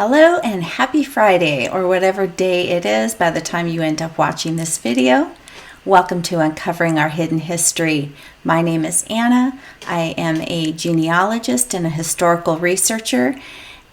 Hello and happy Friday, or whatever day it is by the time you end up watching this video. Welcome to Uncovering Our Hidden History. My name is Anna. I am a genealogist and a historical researcher,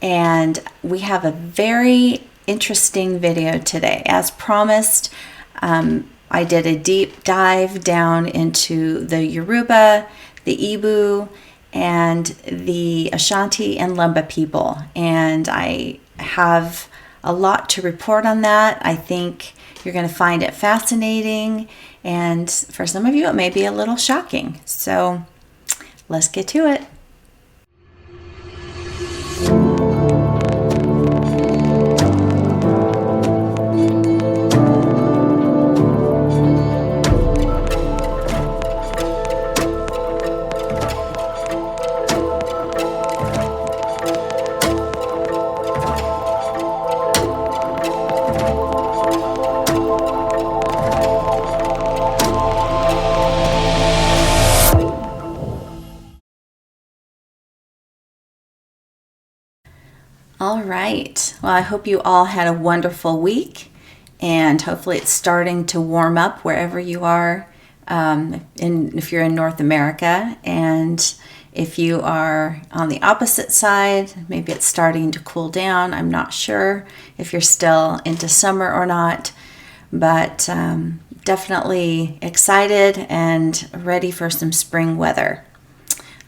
and we have a very interesting video today. As promised, I did a deep dive down into the Yoruba, the Igbo, and the Ashanti and Lemba people, and I have a lot to report on that. I think you're going to find it fascinating, and for some of you it may be a little shocking. So let's get to it. All right. Well, I hope you all had a wonderful week, and hopefully it's starting to warm up wherever you are, if you're in North America. And if you are on the opposite side, maybe it's starting to cool down. I'm not sure if you're still into summer or not, but definitely excited and ready for some spring weather.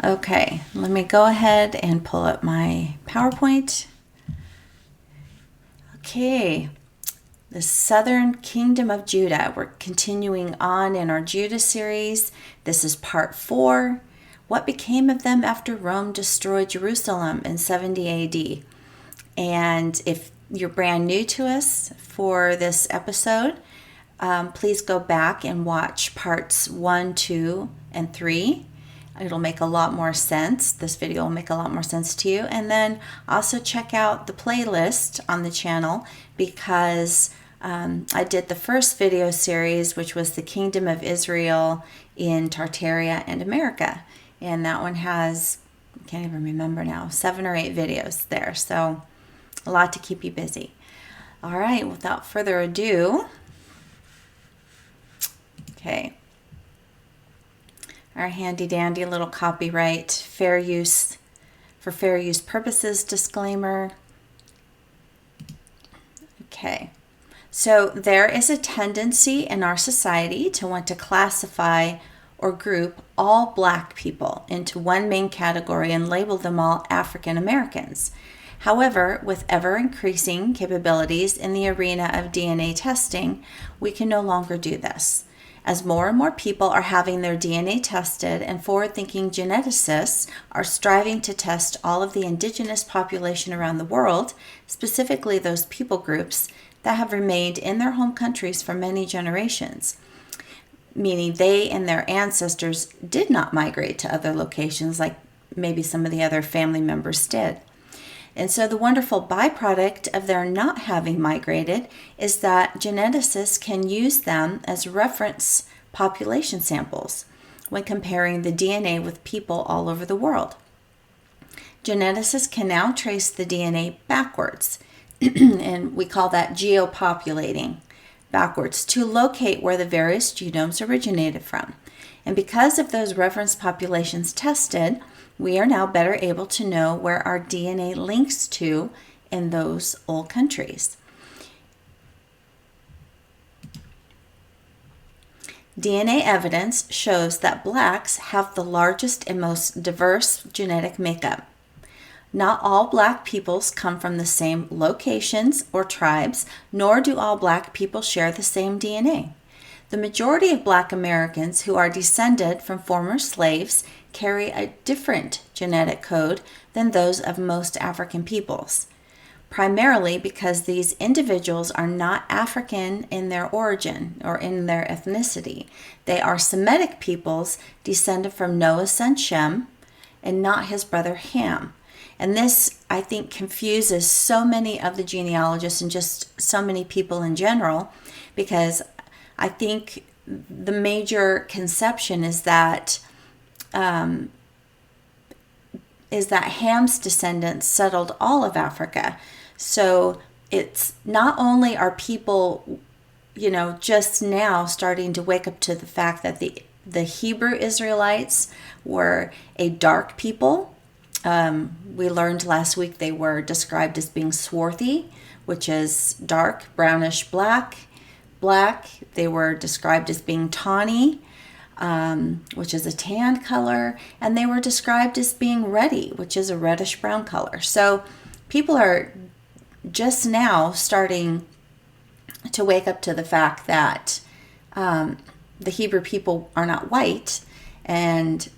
Okay, let me go ahead and pull up my PowerPoint. Okay, the Southern Kingdom of Judah. We're continuing on in our Judah series. This is part 4. What became of them after Rome destroyed Jerusalem in 70 AD? And if you're brand new to us for this episode, please go back and watch parts 1, 2, and 3. It'll make a lot more sense. This video will make a lot more sense to you. And then also check out the playlist on the channel, because I did the first video series, which was the Kingdom of Israel in Tartaria and America. And that one has, I can't even remember now, 7 or 8 videos there. So a lot to keep you busy. All right, without further ado, okay. Our handy dandy little copyright fair use purposes disclaimer. Okay, so there is a tendency in our society to want to classify or group all Black people into one main category and label them all African Americans. However, with ever increasing capabilities in the arena of DNA testing, we can no longer do this. As more and more people are having their DNA tested, and forward-thinking geneticists are striving to test all of the indigenous population around the world, specifically those people groups that have remained in their home countries for many generations, meaning they and their ancestors did not migrate to other locations like maybe some of the other family members did. And so the wonderful byproduct of their not having migrated is that geneticists can use them as reference population samples when comparing the DNA with people all over the world. Geneticists can now trace the DNA backwards, and we call that geopopulating backwards, to locate where the various genomes originated from. And because of those reference populations tested, we are now better able to know where our DNA links to in those old countries. DNA evidence shows that Blacks have the largest and most diverse genetic makeup. Not all Black peoples come from the same locations or tribes, nor do all Black people share the same DNA. The majority of Black Americans who are descended from former slaves carry a different genetic code than those of most African peoples, primarily because these individuals are not African in their origin or in their ethnicity. They are Semitic peoples descended from Noah's son Shem and not his brother Ham. And this, I think, confuses so many of the genealogists and just so many people in general, because I think the major conception is that is that Ham's descendants settled all of Africa. So it's not only are people, just now starting to wake up to the fact that the Hebrew Israelites were a dark people. We learned last week they were described as being swarthy, which is dark, brownish black. They were described as being tawny, which is a tan color, and they were described as being ruddy, which is a reddish brown color. So people are just now starting to wake up to the fact that the Hebrew people are not white, and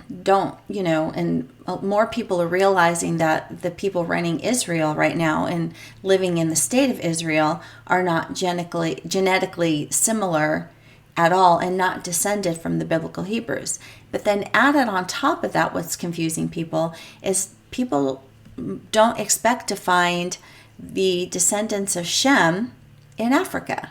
and more people are realizing that the people running Israel right now and living in the state of Israel are not genetically similar at all and not descended from the biblical Hebrews. But then added on top of that, what's confusing people is people don't expect to find the descendants of Shem in Africa,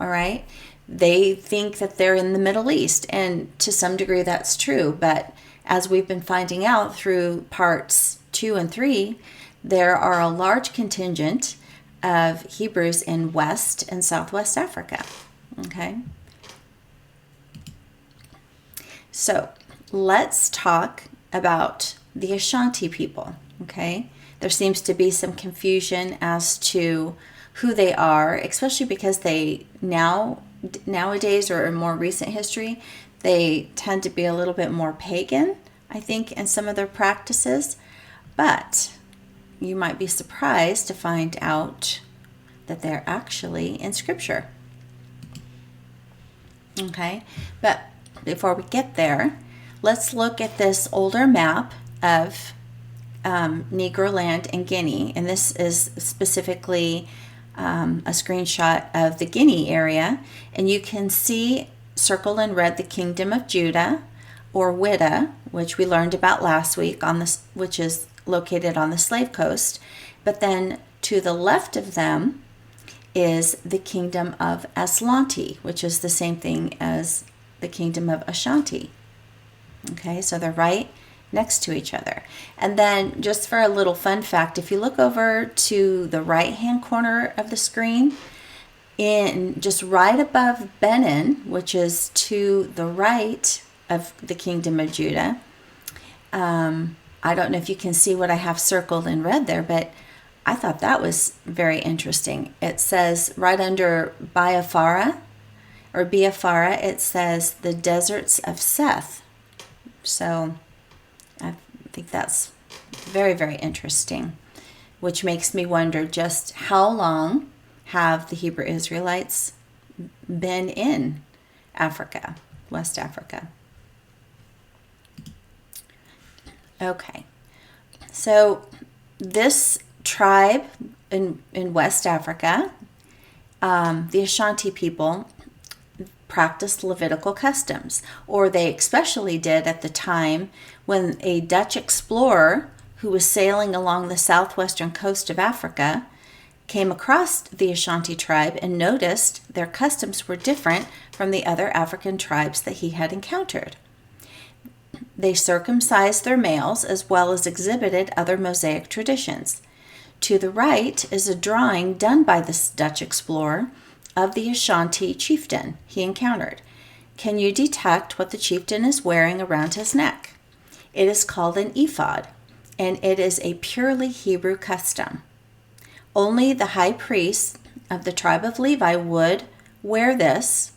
all right? They think that they're in the Middle East, and to some degree that's true, but as we've been finding out through parts 2 and 3, there are a large contingent of Hebrews in West and Southwest Africa, okay? So let's talk about the Ashanti people, okay? There seems to be some confusion as to who they are, especially because they nowadays or in more recent history, they tend to be a little bit more pagan, I think, in some of their practices. But you might be surprised to find out that they're actually in Scripture. Okay, but before we get there, let's look at this older map of Negro land and Guinea. And this is specifically a screenshot of the Guinea area. And you can see circled in red the Kingdom of Judah, or Widda, which we learned about last week, which is located on the Slave Coast. But then to the left of them is the Kingdom of Aslanti, which is the same thing as the Kingdom of Ashanti. Okay, so they're right next to each other. And then just for a little fun fact, if you look over to the right-hand corner of the screen, in just right above Benin, which is to the right of the Kingdom of Judah, I don't know if you can see what I have circled in red there, but I thought that was very interesting. It says right under Biafra, it says the deserts of Seth. So I think that's very, very interesting, which makes me wonder just how long have the Hebrew Israelites been in Africa, West Africa. Okay, so this tribe in West Africa, the Ashanti people, practiced Levitical customs, or they especially did at the time when a Dutch explorer who was sailing along the southwestern coast of Africa came across the Ashanti tribe and noticed their customs were different from the other African tribes that he had encountered. They circumcised their males as well as exhibited other Mosaic traditions. To the right is a drawing done by this Dutch explorer of the Ashanti chieftain he encountered. Can you detect what the chieftain is wearing around his neck? It is called an ephod, and it is a purely Hebrew custom. Only the high priest of the tribe of Levi would wear this.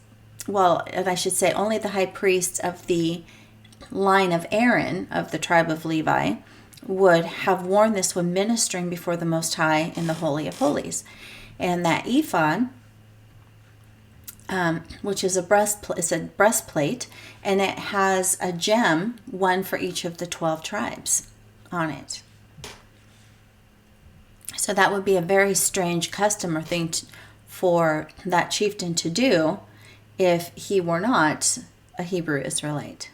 Well, and I should say only the high priests of the line of Aaron of the tribe of Levi would have worn this when ministering before the Most High in the Holy of Holies. And that ephod, which is a breastplate, and it has a gem, one for each of the 12 tribes on it. So that would be a very strange custom or thing for that chieftain to do if he were not a Hebrew Israelite.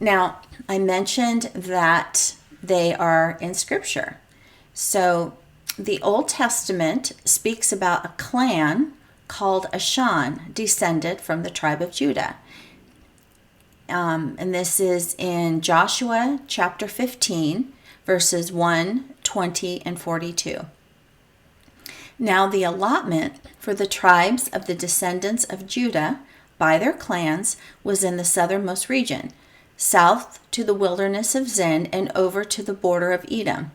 Now, I mentioned that they are in Scripture. So the Old Testament speaks about a clan called Ashan, descended from the tribe of Judah. and this is in Joshua chapter 15, verses 1, 20, and 42. Now the allotment for the tribes of the descendants of Judah by their clans was in the southernmost region, south to the wilderness of Zin and over to the border of Edom.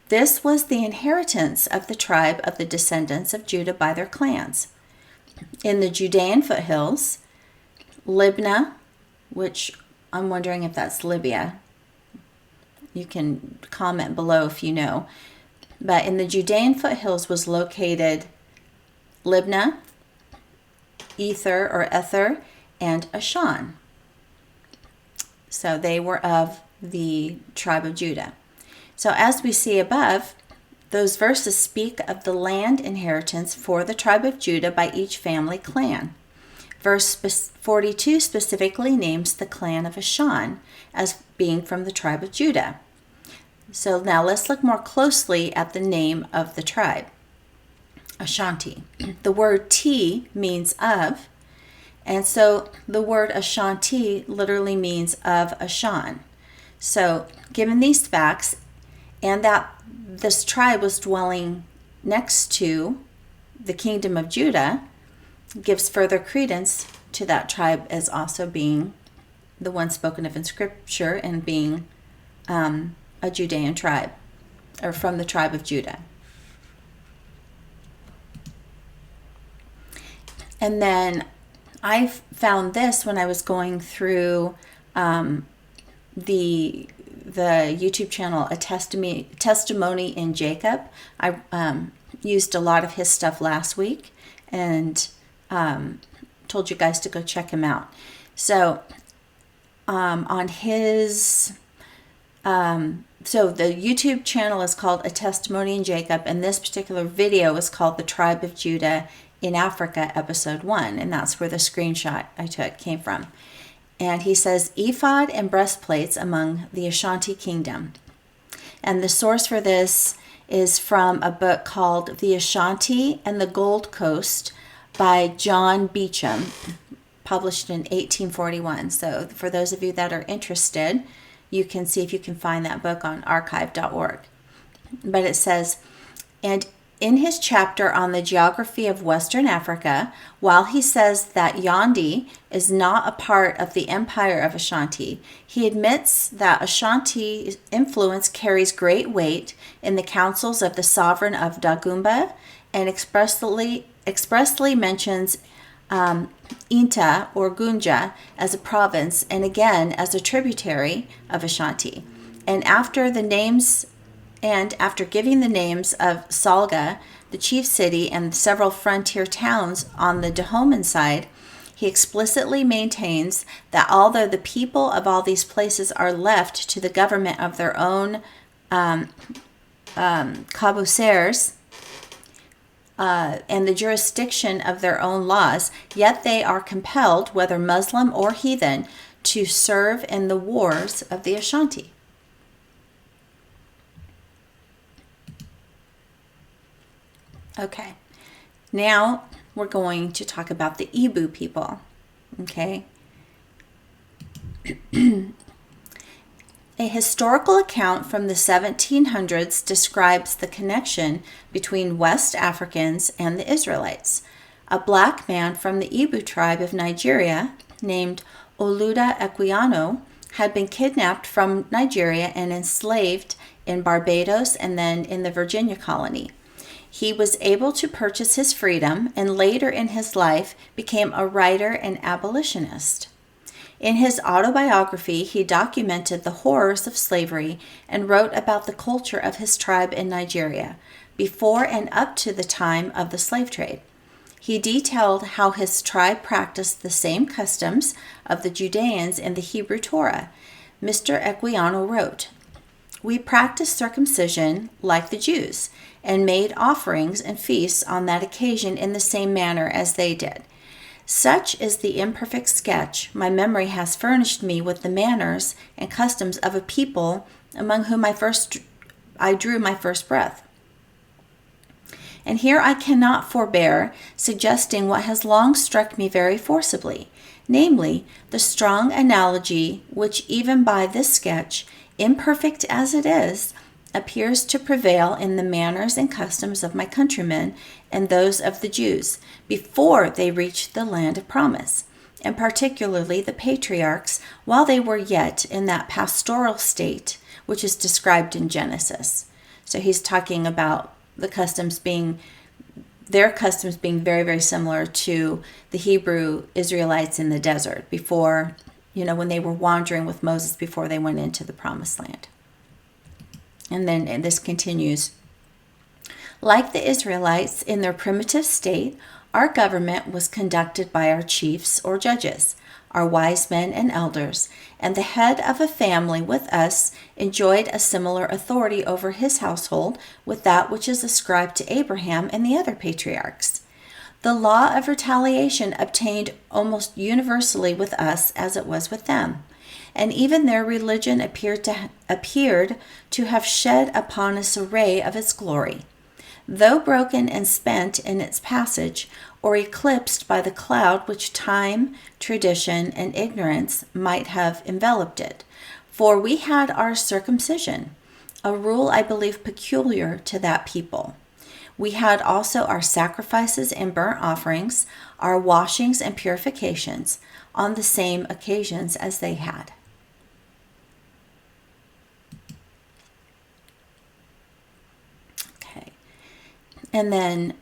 This was the inheritance of the tribe of the descendants of Judah by their clans. In the Judean foothills, Libnah, which I'm wondering if that's Libya. You can comment below if you know. But in the Judean foothills was located Libnah, Ether, and Ashan. So they were of the tribe of Judah. So as we see above, those verses speak of the land inheritance for the tribe of Judah by each family clan. Verse 42 specifically names the clan of Ashan as being from the tribe of Judah. So now let's look more closely at the name of the tribe, Ashanti. The word T means of, and so the word Ashanti literally means of Ashan. So given these facts, and that this tribe was dwelling next to the kingdom of Judah, gives further credence to that tribe as also being the one spoken of in Scripture and being a Judean tribe, or from the tribe of Judah. And then I found this when I was going through the YouTube channel, A Testimony in Jacob. I used a lot of his stuff last week and told you guys to go check him out. So on his... So the YouTube channel is called A Testimony in Jacob, and this particular video is called The Tribe of Judah in Africa, Episode 1, and that's where the screenshot I took came from. And he says, ephod and breastplates among the Ashanti kingdom. And the source for this is from a book called The Ashanti and the Gold Coast by John Beecham, published in 1841. So for those of you that are interested, you can see if you can find that book on archive.org. But it says, and in his chapter on the geography of Western Africa, while he says that Yandi is not a part of the empire of Ashanti, he admits that Ashanti's influence carries great weight in the councils of the sovereign of Dagumba, and expressly mentions Inta or Gunja as a province, and again as a tributary of Ashanti. And after giving the names of Salga, the chief city, and several frontier towns on the Dahoman side, he explicitly maintains that although the people of all these places are left to the government of their own cabousers, and the jurisdiction of their own laws, yet they are compelled, whether Muslim or heathen, to serve in the wars of the Ashanti. Okay, now we're going to talk about the Igbo people. Okay. A historical account from the 1700s describes the connection between West Africans and the Israelites. A black man from the Igbo tribe of Nigeria, named Oluda Equiano, had been kidnapped from Nigeria and enslaved in Barbados and then in the Virginia colony. He was able to purchase his freedom and later in his life became a writer and abolitionist. In his autobiography, he documented the horrors of slavery and wrote about the culture of his tribe in Nigeria, before and up to the time of the slave trade. He detailed how his tribe practiced the same customs of the Judeans in the Hebrew Torah. Mr. Equiano wrote, "We practiced circumcision like the Jews, and made offerings and feasts on that occasion in the same manner as they did. Such is the imperfect sketch my memory has furnished me with the manners and customs of a people among whom I drew my first breath. And here I cannot forbear suggesting what has long struck me very forcibly, namely, the strong analogy which, even by this sketch, imperfect as it is, appears to prevail in the manners and customs of my countrymen and those of the Jews before they reached the land of promise, and particularly the patriarchs while they were yet in that pastoral state which is described in Genesis. So he's talking about the customs being, their customs being very, very similar to the Hebrew Israelites in the desert before, when they were wandering with Moses before they went into the promised land. And this continues. Like the Israelites in their primitive state, our government was conducted by our chiefs or judges, our wise men and elders, and the head of a family with us enjoyed a similar authority over his household with that which is ascribed to Abraham and the other patriarchs. The law of retaliation obtained almost universally with us as it was with them, and even their religion appeared to have shed upon us a ray of its glory. Though broken and spent in its passage, or eclipsed by the cloud which time, tradition, and ignorance might have enveloped it. For we had our circumcision, a rule I believe peculiar to that people. We had also our sacrifices and burnt offerings, our washings and purifications, on the same occasions as they had. Okay. And then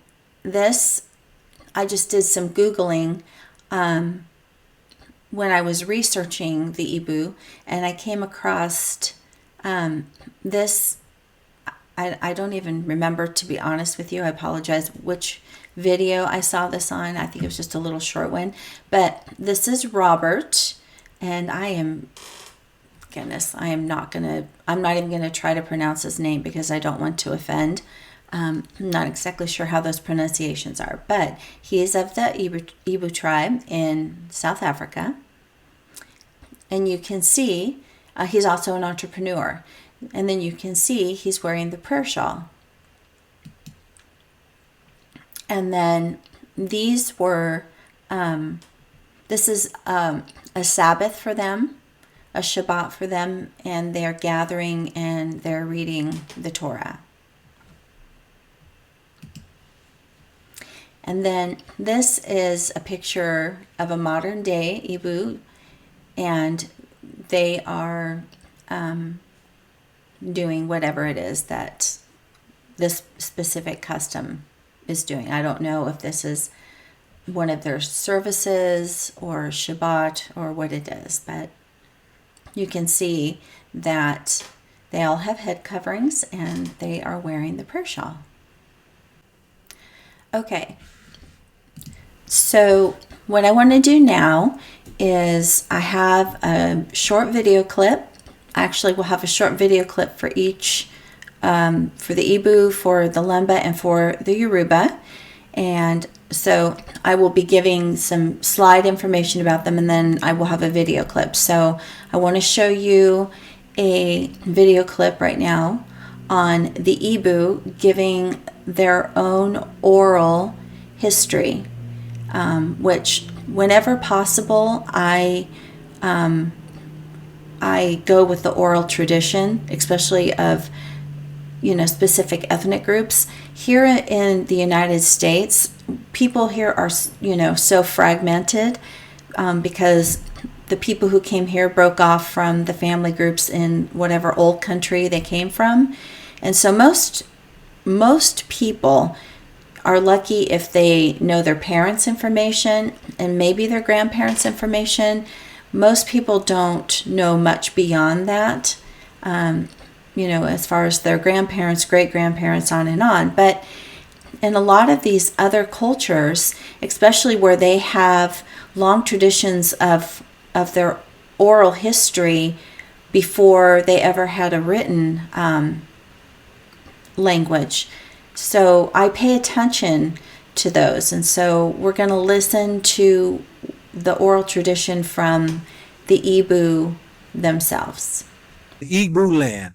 this, I just did some Googling when I was researching the Igbo, and I came across this. I don't even remember, to be honest with you. I apologize which video I saw this on. I think it was just a little short one. But this is Robert, and I'm not even going to try to pronounce his name because I don't want to offend. I'm not exactly sure how those pronunciations are, but he is of the Igbo tribe in South Africa. And you can see he's also an entrepreneur. And then you can see he's wearing the prayer shawl. And then these were, this is a Sabbath for them, a Shabbat for them, and they're gathering and they're reading the Torah. And then this is a picture of a modern day Igbo, and they are doing whatever it is that this specific custom is doing. I don't know if this is one of their services or Shabbat or what it is, but you can see that they all have head coverings and they are wearing the prayer shawl. Okay, so what I want to do now is I have a short video clip. Actually, we'll have a short video clip for each, for the Igbo, for the Lemba, and for the Yoruba. And so I will be giving some slide information about them, and then I will have a video clip. So I want to show you a video clip right now on the Igbo giving their own oral history, which whenever possible, I go with the oral tradition, especially of, specific ethnic groups. Here in the United States, people here are, so fragmented because the people who came here broke off from the family groups in whatever old country they came from. And so most people are lucky if they know their parents' information and maybe their grandparents' information. Most people don't know much beyond that, as far as their grandparents, great-grandparents, on and on. But in a lot of these other cultures, especially where they have long traditions of their oral history before they ever had a written language. So I pay attention to those. And so we're going to listen to the oral tradition from the Igbo themselves. The Igbo land,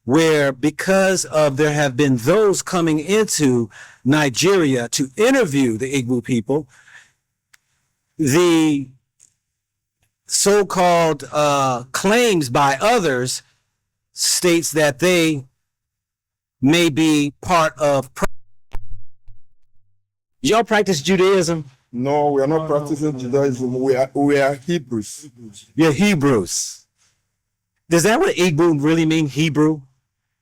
where because of there have been those coming into Nigeria to interview the Igbo people, the so-called claims by others states that they may be part of. Y'all practice Judaism? No, we are not practicing Judaism. We are Hebrews. You're Hebrews. Does that what Igbo really mean, Hebrew?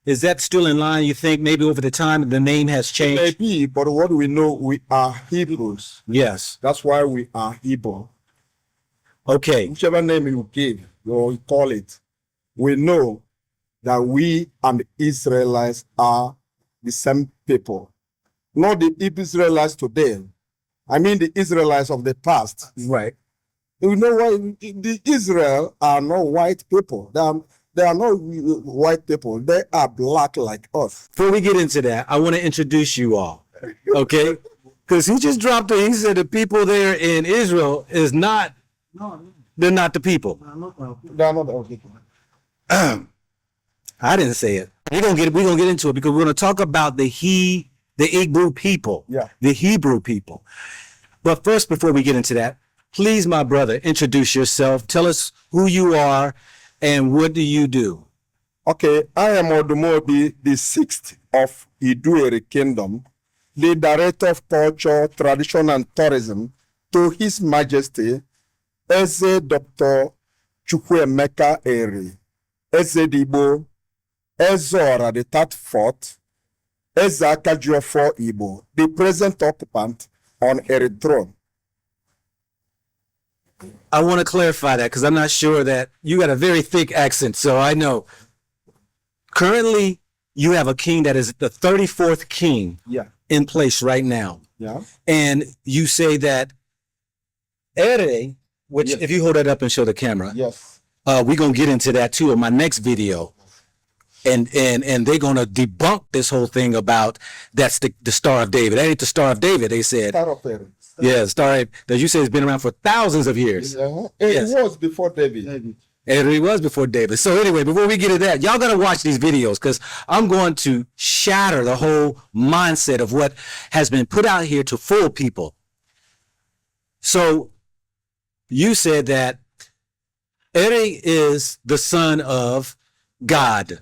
Is that still in line? You think maybe over the time the name has changed? Maybe, but what we know, we are Hebrews. Yes. That's why we are Hebrew. Okay. Whichever name you give or you call it, we know that we and the Israelites are the same people. Not the Israelites today. I mean the Israelites of the past. Right. You know why the Israel are not white people. They are not white people. They are black like us. Before we get into that, I want to introduce you all. Okay? Because he just dropped it. He said the people there in Israel is not, they're not the people. They are not our people. I didn't say it. We're gonna get into it because we're gonna talk about the Igbo people. Yeah. The Hebrew people. But first, before we get into that, please, my brother, introduce yourself. Tell us who you are and what do you do? Okay, I am Odumobi, the sixth of Iduere Kingdom, the Director of Culture, Tradition, and Tourism to His Majesty, Eze Dr. Chukwuemeka Eri, Eze Igbo, Ezora the Third Fourth, Eze Akajuofo Igbo, the present occupant on Eri throne. I want to clarify that because I'm not sure that you got a very thick accent, so I know. Currently, you have a king that is the 34th king in place right now. Yeah. And you say that Ere, which if you hold that up and show the camera, we're going to get into that too in my next video. And they're going to debunk this whole thing about that's the Star of David. That ain't the Star of David, they said. Star of Eri. Yeah, Star that you say has been around for thousands of years. Yeah. It was before David. And it was before David. So anyway, before we get to that, y'all got to watch these videos because I'm going to shatter the whole mindset of what has been put out here to fool people. So you said that Eri is the son of God.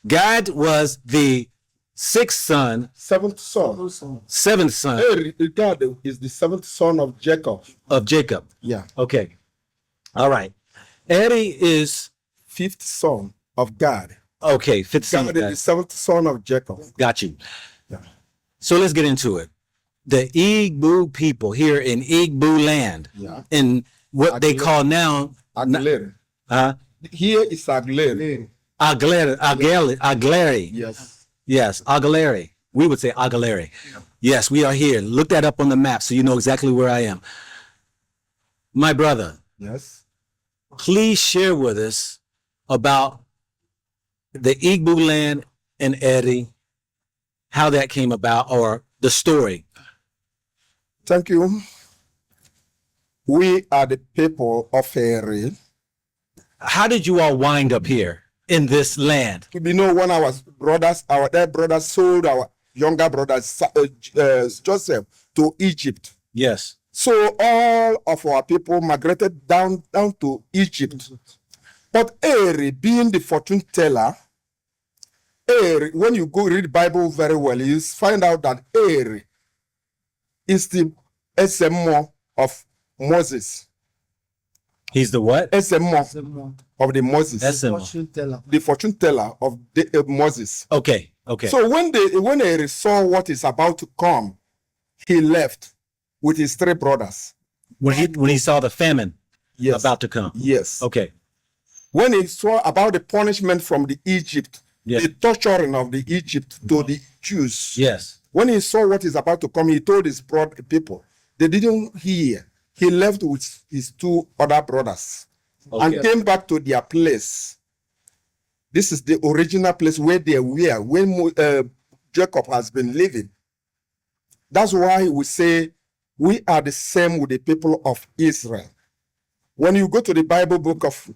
God was the sixth son. Seventh son. Seventh son. Eri, God is the seventh son of Jacob. Of Jacob. Yeah. Okay. All right. Eri is fifth son of God. Okay, fifth son God of God. is the seventh son of Jacob. Got you. Yeah. So let's get into it. The Igbo people here in Igbo land, in what they call now Agleri. Here is Agleri. Agleri. Yes, Agleri. We would say Agleri. Yes, we are here. Look that up on the map so you know exactly where I am. My brother. Yes. Please share with us about the Igbo land and Eri, how that came about, or the story. Thank you. We are the people of Eri. How did you all wind up here in this land? You know, when our dead brothers sold our younger brother Joseph to Egypt. Yes. So all of our people migrated down to Egypt. But Eri, being the fortune teller, Eri, when you go read the Bible very well, you find out that Eri is the SMO of Moses. He's the what? SMO of the Moses. SMO. The fortune teller of Moses. Okay. So when Eri saw what is about to come, he left with his three brothers. When he saw the famine about to come. Yes. Okay. When he saw about the punishment from the Egypt, the torturing of the Egypt to the Jews. Yes. When he saw what is about to come, he told his people. They didn't hear. He left with his two other brothers and came back to their place. This is the original place where they were when Jacob has been living. That's why we say we are the same with the people of Israel. When you go to the Bible book of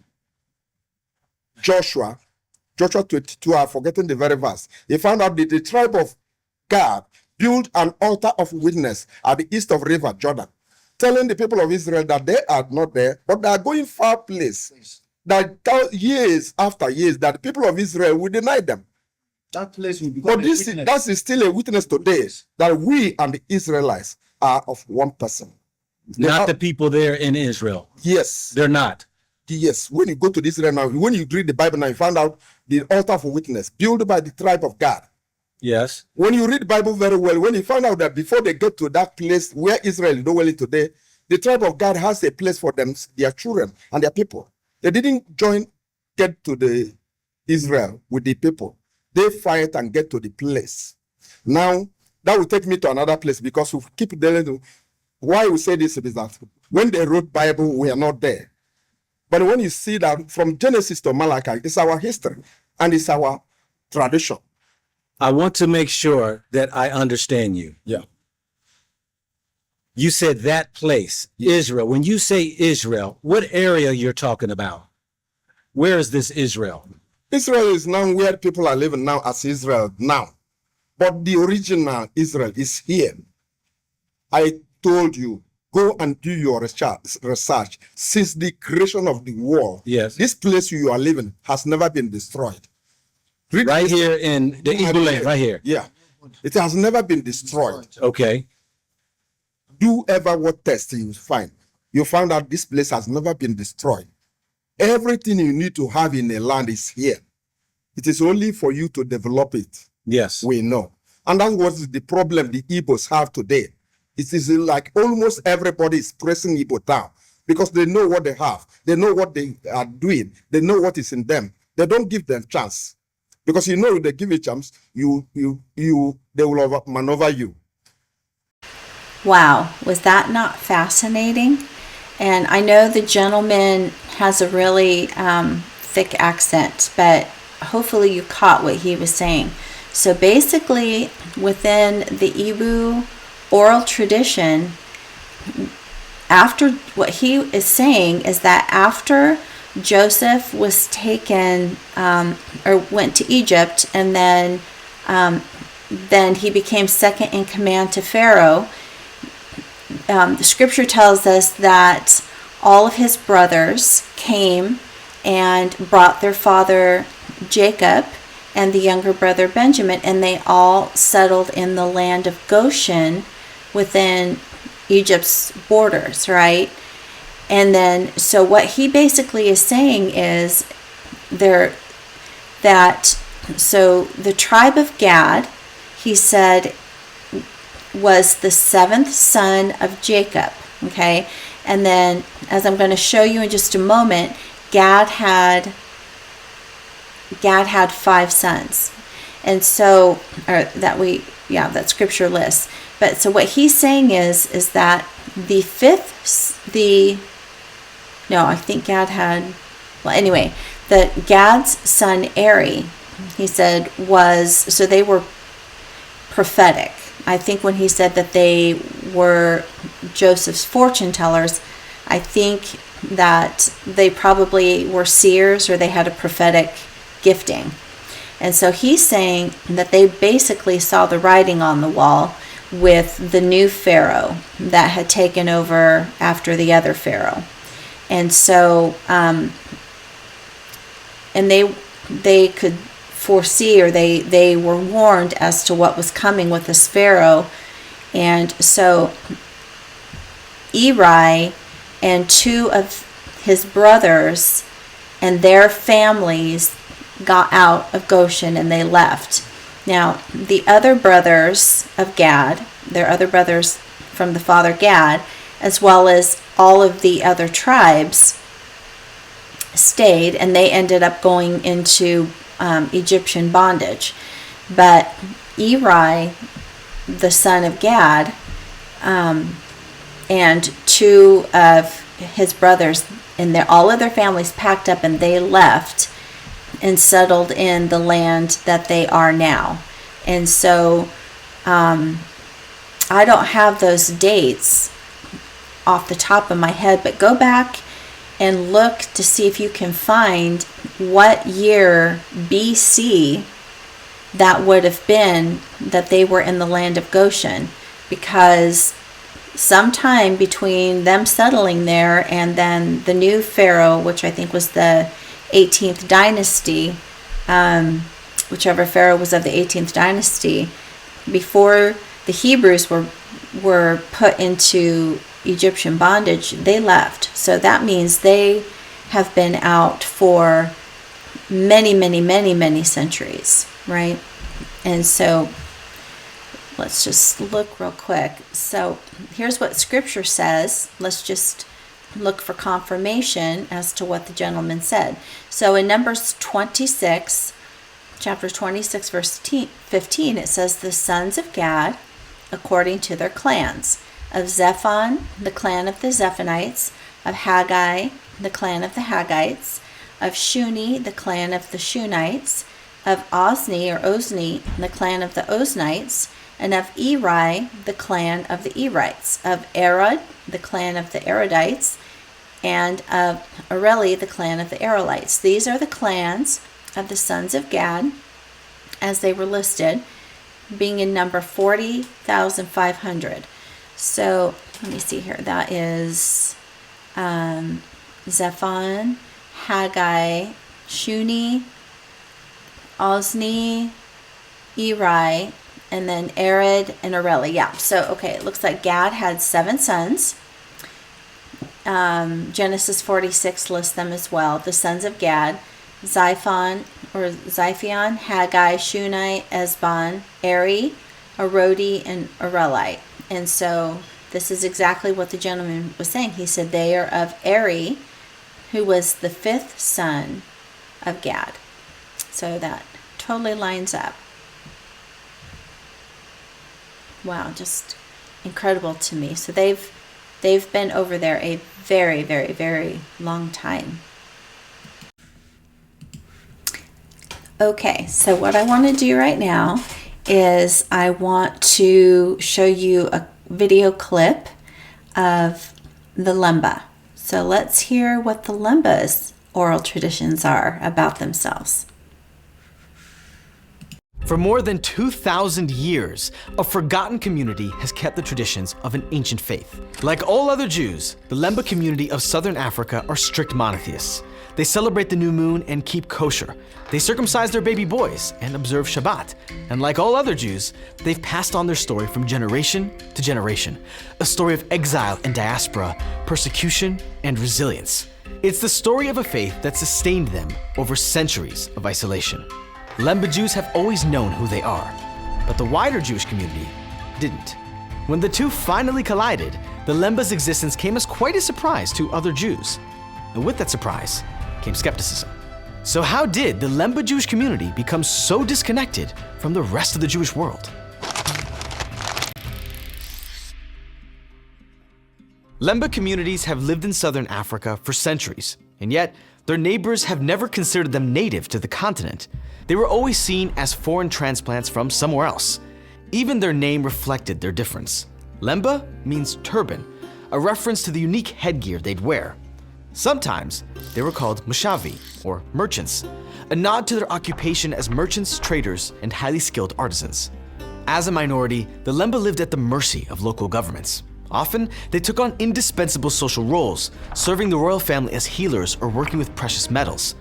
Joshua 22, I've forgotten the very verse, he found out that the tribe of Gad built an altar of witness at the east of river Jordan, telling the people of Israel that they are not there, but they are going far place. That years after years, that the people of Israel will deny them. That place will become But that is still a witness today that we and the Israelites are of one person. Not the people there in Israel. Yes. They're not. Yes. When you go to Israel now, when you read the Bible now, you find out the altar for witness built by the tribe of Gad. Yes. When you read the Bible very well, when you find out that before they get to that place where Israel is dwelling today, the tribe of God has a place for them, their children and their people. They didn't get to the Israel with the people. They fight and get to the place. Now, that will take me to another place because we keep telling you why we say this is that when they wrote Bible, we are not there. But when you see that from Genesis to Malachi, it's our history and it's our tradition. I want to make sure that I understand you. Yeah. You said that place, Israel. When you say Israel, what area you're talking about? Where is this Israel? Israel is now where people are living now as Israel now. But the original Israel is here. I told you, go and do your research. Since the creation of the world, yes, this place you are living has never been destroyed. Right here in the Igbo land, right here. Yeah. It has never been destroyed. Okay. Do ever what test you find. You found out this place has never been destroyed. Everything you need to have in a land is here. It is only for you to develop it. Yes. We know. And that's what is the problem the Igbos have today. It is like almost everybody is pressing Igbo down because they know what they have. They know what they are doing. They know what is in them. They don't give them chance. Because you know if they give you a chance, they will maneuver you. Wow, was that not fascinating? And I know the gentleman has a really thick accent, but hopefully you caught what he was saying. So basically, within the Igbo oral tradition, after what he is saying is that after Joseph was taken or went to Egypt, and then he became second in command to Pharaoh. The scripture tells us that all of his brothers came and brought their father Jacob and the younger brother Benjamin, and they all settled in the land of Goshen within Egypt's borders, right? And then, so what he basically is saying is so the tribe of Gad, he said, was the seventh son of Jacob, okay? And then, as I'm going to show you in just a moment, Gad had 5 sons. And so, that scripture lists. But so what he's saying is that I think Gad had, that Gad's son Eri, he said so they were prophetic. I think when he said that they were Joseph's fortune tellers, I think that they probably were seers or they had a prophetic gifting. And so he's saying that they basically saw the writing on the wall with the new Pharaoh that had taken over after the other Pharaoh. And so, and they could foresee, or they were warned as to what was coming with this Pharaoh. And so Eri and 2 of his brothers and their families got out of Goshen and they left. Now, the other brothers of Gad, their other brothers from the father Gad, as well as all of the other tribes, stayed, and they ended up going into Egyptian bondage. But Eri, the son of Gad, and 2 of his brothers and all of their families packed up and they left and settled in the land that they are now. And so I don't have those dates off the top of my head, but go back and look to see if you can find what year BC that would have been that they were in the land of Goshen, because sometime between them settling there and then the new pharaoh, which I think was the 18th dynasty, whichever pharaoh was of the 18th dynasty, before the Hebrews were put into Egyptian bondage, they left. So that means they have been out for many centuries, right? And so let's just look real quick. So here's what scripture says. Let's just look for confirmation as to what the gentleman said. So in Numbers 26, chapter 26, verse 15, it says, the sons of Gad, according to their clans, of Zephon, the clan of the Zephonites, of Haggai, the clan of the Haggites, of Shuni, the clan of the Shunites, of Ozni, the clan of the Oznites, and of Eri, the clan of the Erites, of Arad, the clan of the Aradites, and of Areli, the clan of the Arelites. These are the clans of the sons of Gad, as they were listed, being in number 40,500. So let me see here. That is Zephon, Haggai, Shuni, Ozni, Eri, and then Arad and Areli. Yeah, so okay, it looks like Gad had 7 sons. Genesis 46 lists them as well. The sons of Gad, Ziphion, Haggai, Shuni, Esbon, Eri, Arodi, and Arelite. And so this is exactly what the gentleman was saying. He said they are of Eri, who was the 5th son of Gad. So that totally lines up. Wow, just incredible to me. So they've been over there a very long time. Okay, so what I want to do right now is I want to show you a video clip of the Lemba. So let's hear what the Lemba's oral traditions are about themselves. For more than 2,000 years, a forgotten community has kept the traditions of an ancient faith. Like all other Jews, the Lemba community of Southern Africa are strict monotheists. They celebrate the new moon and keep kosher. They circumcise their baby boys and observe Shabbat. And like all other Jews, they've passed on their story from generation to generation. A story of exile and diaspora, persecution and resilience. It's the story of a faith that sustained them over centuries of isolation. Lemba Jews have always known who they are, but the wider Jewish community didn't. When the two finally collided, the Lemba's existence came as quite a surprise to other Jews. And with that surprise came skepticism. So how did the Lemba Jewish community become so disconnected from the rest of the Jewish world? Lemba communities have lived in Southern Africa for centuries, and yet their neighbors have never considered them native to the continent. They were always seen as foreign transplants from somewhere else. Even their name reflected their difference. Lemba means turban, a reference to the unique headgear they'd wear. Sometimes they were called Mushavi, or merchants, a nod to their occupation as merchants, traders, and highly skilled artisans. As a minority, the Lemba lived at the mercy of local governments. Often, they took on indispensable social roles, serving the royal family as healers or working with precious metals.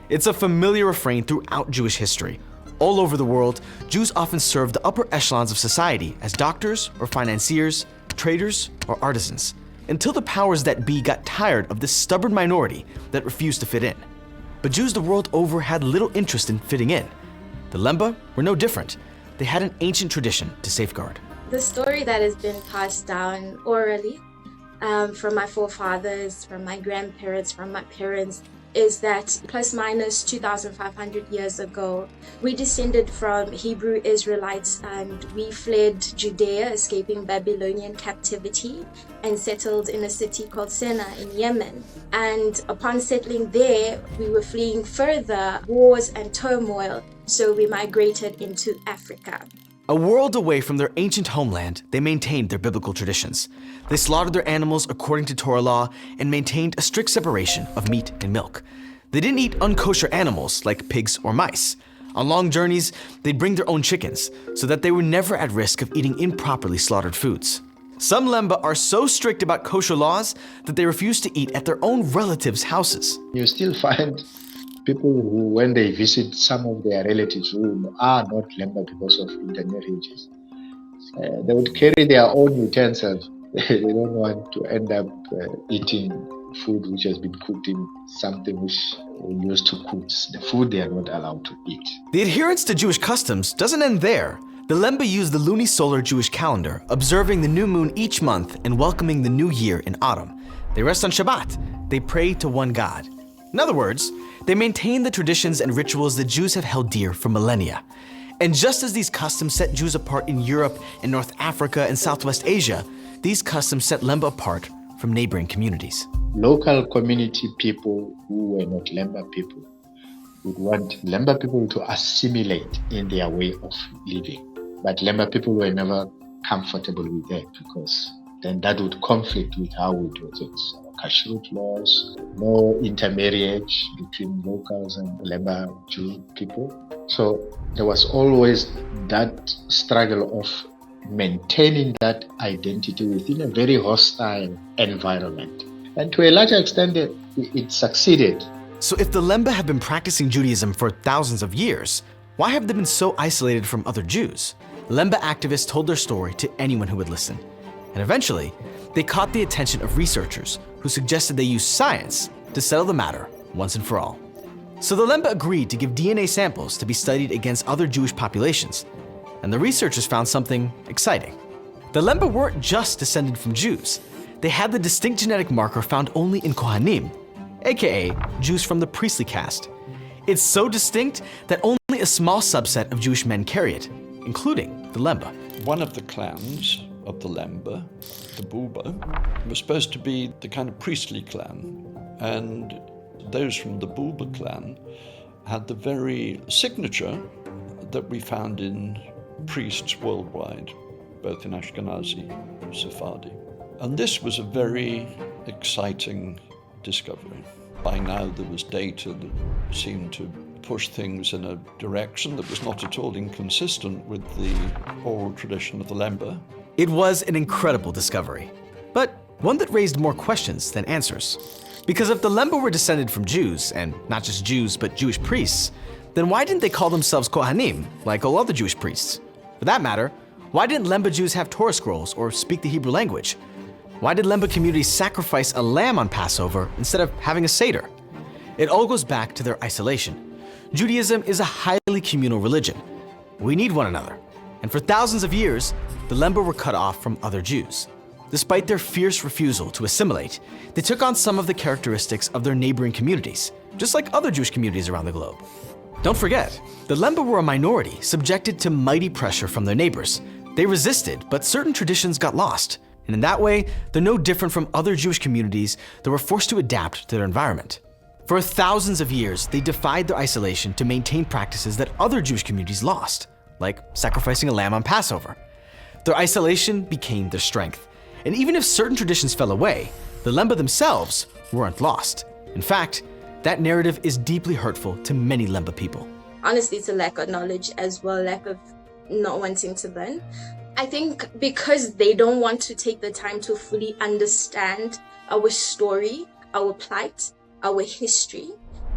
It's a familiar refrain throughout Jewish history. All over the world, Jews often served the upper echelons of society as doctors or financiers, traders or artisans, until the powers that be got tired of this stubborn minority that refused to fit in. But Jews the world over had little interest in fitting in. The Lemba were no different. They had an ancient tradition to safeguard. The story that has been passed down orally from my forefathers, from my grandparents, from my parents, is that plus minus 2,500 years ago, we descended from Hebrew Israelites and we fled Judea, escaping Babylonian captivity, and settled in a city called Sena in Yemen. And upon settling there, we were fleeing further wars and turmoil, so we migrated into Africa. A world away from their ancient homeland, they maintained their biblical traditions. They slaughtered their animals according to Torah law and maintained a strict separation of meat and milk. They didn't eat unkosher animals like pigs or mice. On long journeys, they'd bring their own chickens so that they were never at risk of eating improperly slaughtered foods. Some Lemba are so strict about kosher laws that they refuse to eat at their own relatives' houses. You still find people who, when they visit some of their relatives who are not Lemba because of intermarriages, they would carry their own utensils. They don't want to end up eating food which has been cooked in something which we used to cook. The food they are not allowed to eat. The adherence to Jewish customs doesn't end there. The Lemba use the lunisolar Jewish calendar, observing the new moon each month and welcoming the new year in autumn. They rest on Shabbat. They pray to one God. In other words, they maintain the traditions and rituals that Jews have held dear for millennia. And just as these customs set Jews apart in Europe and North Africa and Southwest Asia, these customs set Lemba apart from neighboring communities. Local community people who were not Lemba people would want Lemba people to assimilate in their way of living. But Lemba people were never comfortable with that because then that would conflict with how we do things. Kashrut laws, no intermarriage between locals and Lemba Jew people. So there was always that struggle of maintaining that identity within a very hostile environment. And to a large extent, it succeeded. So if the Lemba have been practicing Judaism for thousands of years, why have they been so isolated from other Jews? Lemba activists told their story to anyone who would listen. And eventually, they caught the attention of researchers who suggested they use science to settle the matter once and for all. So the Lemba agreed to give DNA samples to be studied against other Jewish populations. And the researchers found something exciting. The Lemba weren't just descended from Jews. They had the distinct genetic marker found only in Kohanim, aka Jews from the priestly caste. It's so distinct that only a small subset of Jewish men carry it, including the Lemba. One of the clans of the Lemba, the Buba, was supposed to be the kind of priestly clan, and those from the Buba clan had the very signature that we found in priests worldwide, both in Ashkenazi and Sephardi. And this was a very exciting discovery. By now there was data that seemed to push things in a direction that was not at all inconsistent with the oral tradition of the Lemba. It was an incredible discovery, but one that raised more questions than answers. Because if the Lemba were descended from Jews, and not just Jews but Jewish priests, then why didn't they call themselves Kohanim, like all other Jewish priests? For that matter, why didn't Lemba Jews have Torah scrolls or speak the Hebrew language? Why did Lemba communities sacrifice a lamb on Passover instead of having a Seder? It all goes back to their isolation. Judaism is a highly communal religion. We need one another. And for thousands of years, the Lemba were cut off from other Jews. Despite their fierce refusal to assimilate, they took on some of the characteristics of their neighboring communities, just like other Jewish communities around the globe. Don't forget, the Lemba were a minority subjected to mighty pressure from their neighbors. They resisted, but certain traditions got lost. And in that way, they're no different from other Jewish communities that were forced to adapt to their environment. For thousands of years, they defied their isolation to maintain practices that other Jewish communities lost, like sacrificing a lamb on Passover. Their isolation became their strength. And even if certain traditions fell away, the Lemba themselves weren't lost. In fact, that narrative is deeply hurtful to many Lemba people. Honestly, it's a lack of knowledge as well, lack of not wanting to learn. I think because they don't want to take the time to fully understand our story, our plight, our history,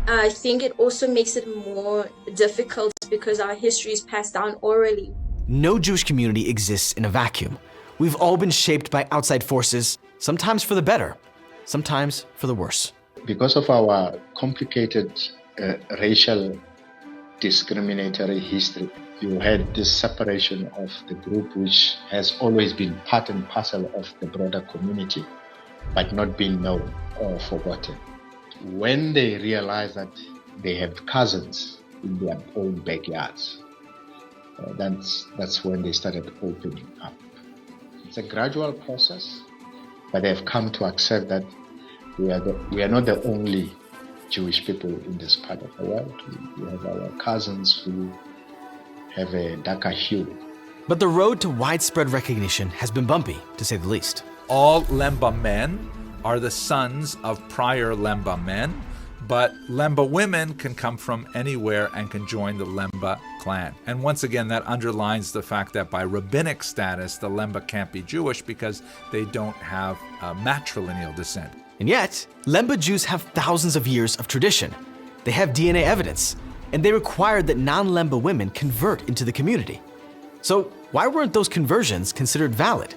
I think it also makes it more difficult because our history is passed down orally. No Jewish community exists in a vacuum. We've all been shaped by outside forces, sometimes for the better, sometimes for the worse. Because of our complicated racial discriminatory history, you had this separation of the group which has always been part and parcel of the broader community, but not been known or forgotten. When they realize that they have cousins in their own backyards, that's when they started opening up. It's a gradual process, but they've come to accept that we are not the only Jewish people in this part of the world. We have our cousins who have a darker hue. But the road to widespread recognition has been bumpy, to say the least. All Lemba men are the sons of prior Lemba men. But Lemba women can come from anywhere and can join the Lemba clan. And once again, that underlines the fact that by rabbinic status, the Lemba can't be Jewish because they don't have matrilineal descent. And yet, Lemba Jews have thousands of years of tradition. They have DNA evidence, and they required that non-Lemba women convert into the community. So why weren't those conversions considered valid?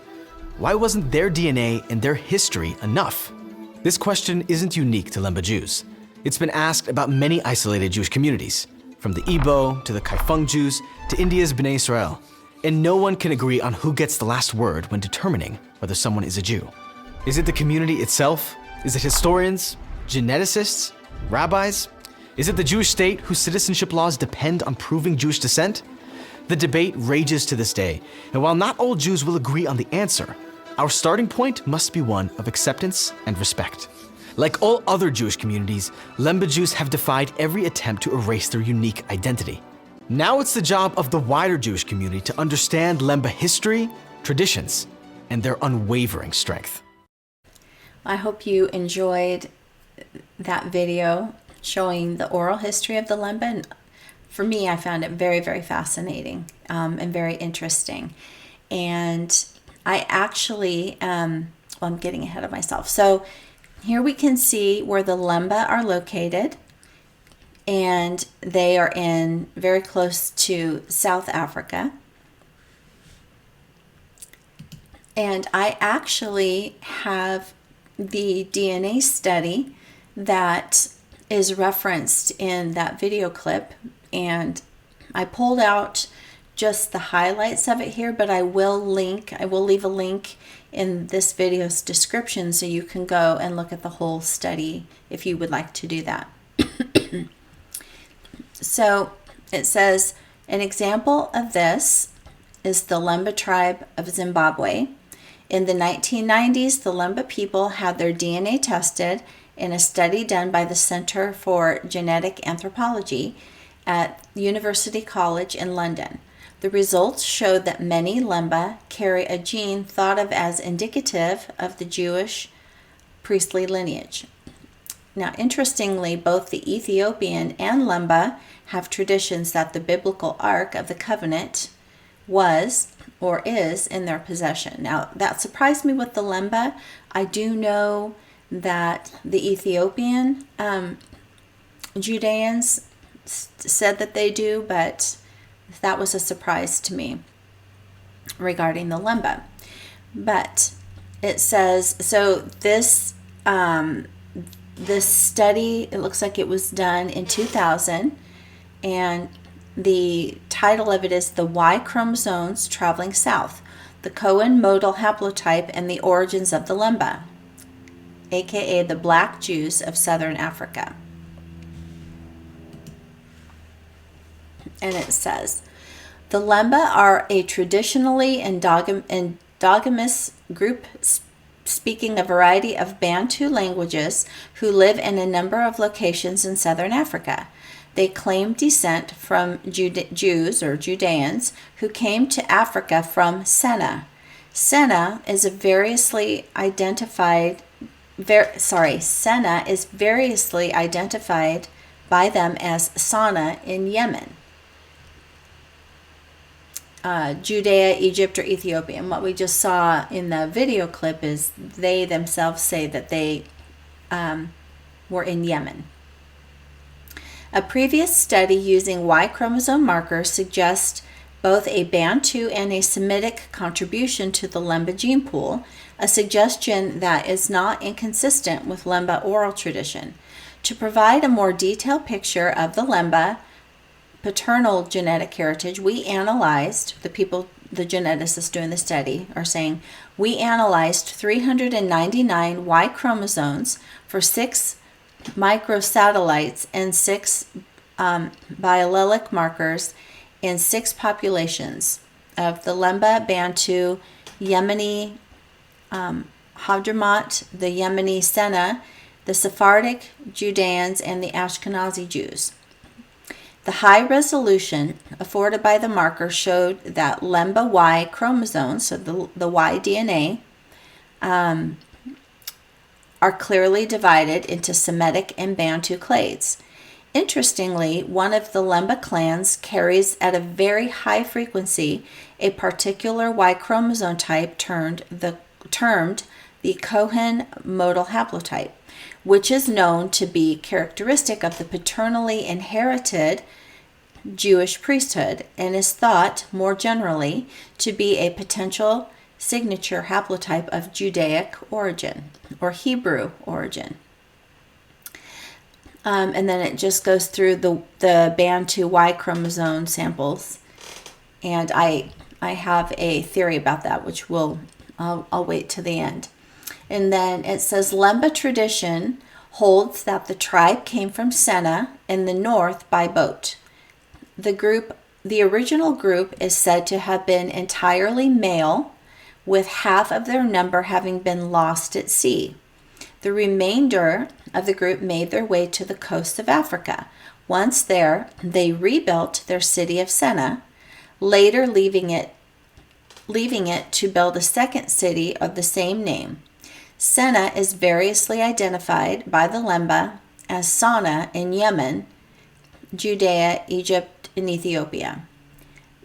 Why wasn't their DNA and their history enough? This question isn't unique to Lemba Jews. It's been asked about many isolated Jewish communities, from the Igbo to the Kaifeng Jews to India's Bnei Israel. And no one can agree on who gets the last word when determining whether someone is a Jew. Is it the community itself? Is it historians, geneticists, rabbis? Is it the Jewish state whose citizenship laws depend on proving Jewish descent? The debate rages to this day, and while not all Jews will agree on the answer, our starting point must be one of acceptance and respect. Like all other Jewish communities, Lemba Jews have defied every attempt to erase their unique identity. Now it's the job of the wider Jewish community to understand Lemba history, traditions, and their unwavering strength. I hope you enjoyed that video showing the oral history of the Lemba. And for me, I found it very, very fascinating and very interesting. And I actually, I'm getting ahead of myself. So here we can see where the Lemba are located, and they are in very close to South Africa. And I actually have the DNA study that is referenced in that video clip, and I pulled out just the highlights of it here, but I will leave a link in this video's description so you can go and look at the whole study if you would like to do that. So it says, an example of this is the Lemba tribe of Zimbabwe. In the 1990s, the Lemba people had their DNA tested in a study done by the Center for Genetic Anthropology at University College in London. The results showed that many Lemba carry a gene thought of as indicative of the Jewish priestly lineage. Now, interestingly, both the Ethiopian and Lemba have traditions that the biblical Ark of the Covenant was or is in their possession. Now, that surprised me with the Lemba. I do know that the Ethiopian Judeans said that they do, but that was a surprise to me regarding the Lemba. But it says, so this study, it looks like it was done in 2000, and the title of it is The Y Chromosomes Traveling South, the Cohen Modal Haplotype and the Origins of the Lemba, aka the Black Jews of Southern Africa. And it says, the Lemba are a traditionally endogamous group speaking a variety of Bantu languages who live in a number of locations in southern Africa. They claim descent from Jews or Judeans who came to Africa from Senna. Senna is variously identified by them as Sana in Yemen, Judea, Egypt, or Ethiopia. And what we just saw in the video clip is they themselves say that they were in Yemen. A previous study using Y chromosome markers suggests both a Bantu and a Semitic contribution to the Lemba gene pool, a suggestion that is not inconsistent with Lemba oral tradition. To provide a more detailed picture of the Lemba paternal genetic heritage, we analyzed, the geneticists doing the study are saying, we analyzed 399 Y chromosomes for 6 microsatellites and 6 biallelic markers in 6 populations of the Lemba, Bantu, Yemeni Hadramat, the Yemeni Senna, the Sephardic Judeans, and the Ashkenazi Jews. The high resolution afforded by the marker showed that Lemba Y chromosomes, so the Y DNA, are clearly divided into Semitic and Bantu clades. Interestingly, one of the Lemba clans carries at a very high frequency a particular Y chromosome type termed the Cohen modal haplotype, which is known to be characteristic of the paternally inherited Jewish priesthood and is thought, more generally, to be a potential signature haplotype of Judaic origin or Hebrew origin. And then it just goes through the Bantu Y chromosome samples, and I have a theory about that, which I'll wait to the end. And then it says Lemba tradition holds that the tribe came from Senna in the north by boat. The original group is said to have been entirely male, with half of their number having been lost at sea. The remainder of the group made their way to the coast of Africa. Once there, they rebuilt their city of Senna, later leaving it to build a second city of the same name. Senna is variously identified by the Lemba as Sana in Yemen, Judea, Egypt, and Ethiopia.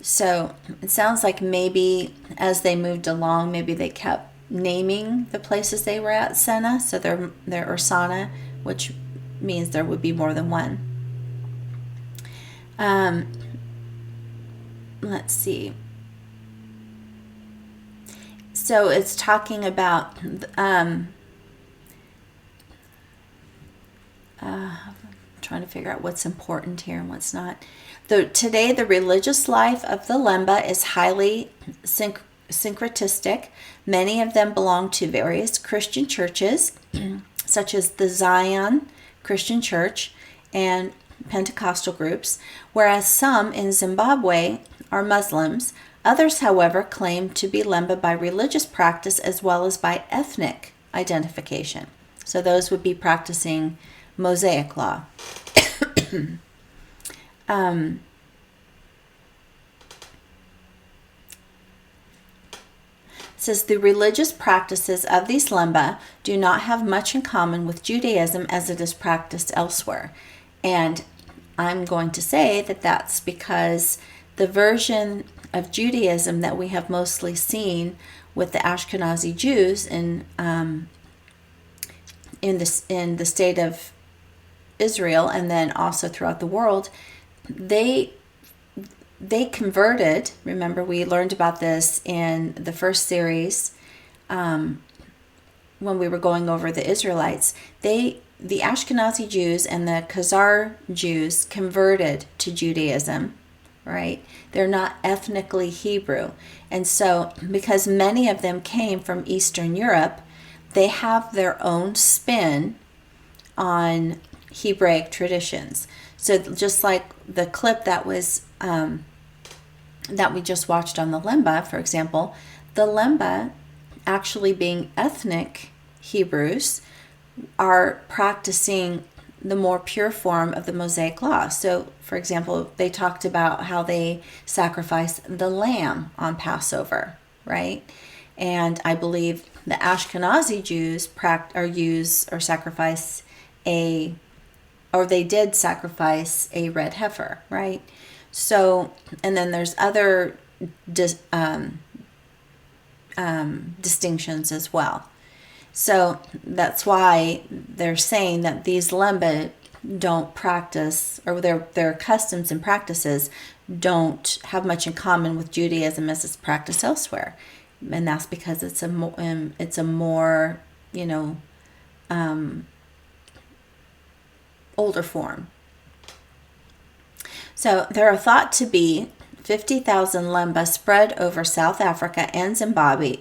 So it sounds like maybe as they moved along, maybe they kept naming the places they were at Senna, so they're Ursana, which means there would be more than one. Let's see. So it's talking about trying to figure out what's important here and what's not. Today, the religious life of the Lemba is highly syncretistic. Many of them belong to various Christian churches, such as the Zion Christian Church and Pentecostal groups, whereas some in Zimbabwe are Muslims. Others, however, claim to be Lemba by religious practice as well as by ethnic identification. So those would be practicing Mosaic law. It says the religious practices of these Lemba do not have much in common with Judaism as it is practiced elsewhere. And I'm going to say that that's because the version of Judaism that we have mostly seen with the Ashkenazi Jews in the state of Israel and then also throughout the world, they converted. Remember, we learned about this in the first series when we were going over the Israelites. The Ashkenazi Jews and the Khazar Jews converted to Judaism, right? They're not ethnically Hebrew. And so, because many of them came from Eastern Europe, they have their own spin on Hebraic traditions. So just like the clip that was that we just watched on the Lemba, for example, the Lemba, actually being ethnic Hebrews, are practicing the more pure form of the Mosaic law. So, for example, they talked about how they sacrifice the lamb on Passover, right? And I believe the Ashkenazi Jews sacrifice they did sacrifice a red heifer, right? So, and then there's other distinctions as well. So that's why they're saying that these Lemba don't practice, or their customs and practices don't have much in common with Judaism as it's practiced elsewhere, and that's because it's a more older form. So there are thought to be 50,000 Lemba spread over South Africa and Zimbabwe,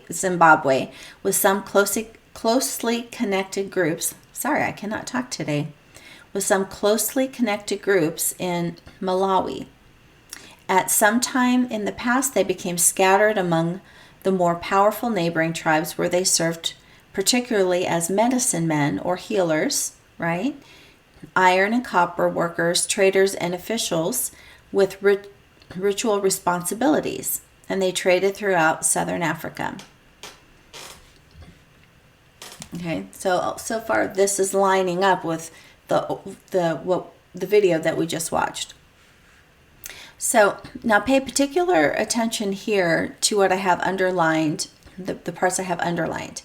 with some closely connected groups. Sorry, I cannot talk today. With some closely connected groups in Malawi. At some time in the past, they became scattered among the more powerful neighboring tribes where they served particularly as medicine men or healers, right? Iron and copper workers, traders, and officials with ritual responsibilities, and they traded throughout southern Africa. Okay, so far this is lining up with the video that we just watched. So now pay particular attention here to what I have underlined, the parts I have underlined.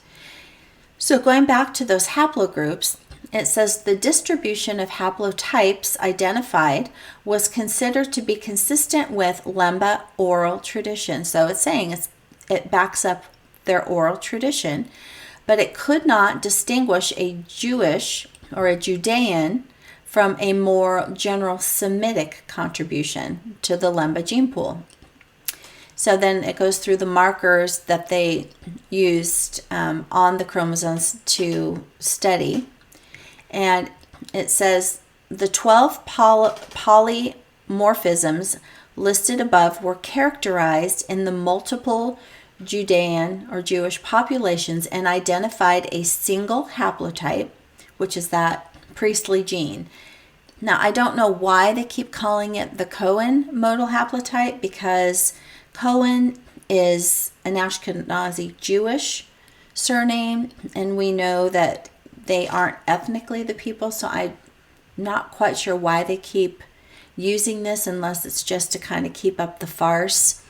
So going back to those haplogroups, it says the distribution of haplotypes identified was considered to be consistent with Lemba oral tradition. So it's saying it backs up their oral tradition, but it could not distinguish a Jewish or a Judean from a more general Semitic contribution to the Lemba gene pool. So then it goes through the markers that they used on the chromosomes to study. And it says the 12 polymorphisms listed above were characterized in the multiple Judean or Jewish populations and identified a single haplotype, which is that priestly gene. Now, I don't know why they keep calling it the Cohen modal haplotype, because Cohen is an Ashkenazi Jewish surname, and we know that they aren't ethnically the people, so I'm not quite sure why they keep using this, unless it's just to kind of keep up the farce,